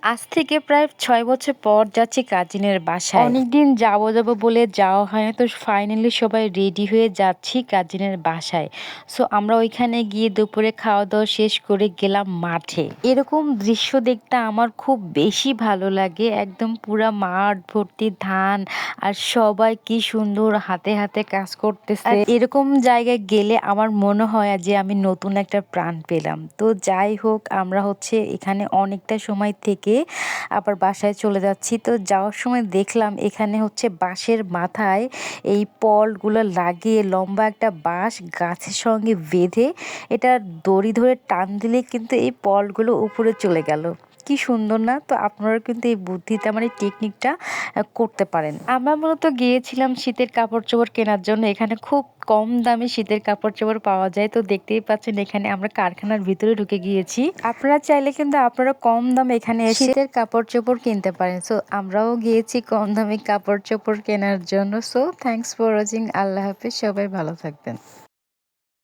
আজ থেকে প্রায় ৬ বছর পর যাচ্ছি কাজিনের বাসায়। অনেকদিন যাবো বলে যাওয়া হয় না। তো ফাইনালি সবাই রেডি হয়ে যাচ্ছি কাজিনের বাসায়। সো আমরা ওইখানে গিয়ে দুপুরে খাওয়া-দাওয়া শেষ করে গেলাম মাঠে। এরকম দৃশ্য দেখতে আমার খুব বেশি ভালো লাগে। একদম পুরা মাঠ ভর্তি ধান আর সবাই কি সুন্দর হাতে কাজ করতেছে। আর এরকম জায়গায় গেলে আমার মনে হয় যে আমি নতুন একটা প্রাণ পেলাম। তো যাই হোক আমরা হচ্ছে এখানে অনেকটা সময় থেকে আবার বাসায় চলে যাচ্ছি। তো যাওয়ার সময় দেখলাম এখানে হচ্ছে বাঁশের মাথায় এই পলগুলো লাগিয়ে লম্বা একটা বাঁশ গাছের সঙ্গে বেঁধে এটা দড়ি ধরে টান দিলে কিন্তু এই পলগুলো উপরে চলে গেল। কি সুন্দর না? তো আপনারাও কিন্তু এই বুদ্ধিটা মানে এই টেকনিকটা করতে পারেন। আমরা মূলত গিয়েছিলাম শীতের কাপড়-চোপড় কেনার জন্য। এখানে খুব কম দামে শীতের কাপড়-চোপড় পাওয়া যায়। তো দেখতেই পাচ্ছেন এখানে আমরা কারখানার ভিতরে ঢুকে গিয়েছি। আপনারা চাইলে কিন্তু আপনারা কম দামে এখানে এসে শীতের কাপড়-চোপড় কিনতে পারেন। সো আমরাও গিয়েছি কম দামে কাপড়-চোপড় কেনার জন্য। So thanks for watching. আল্লাহ হাফেজ। সবাই ভালো থাকবেন।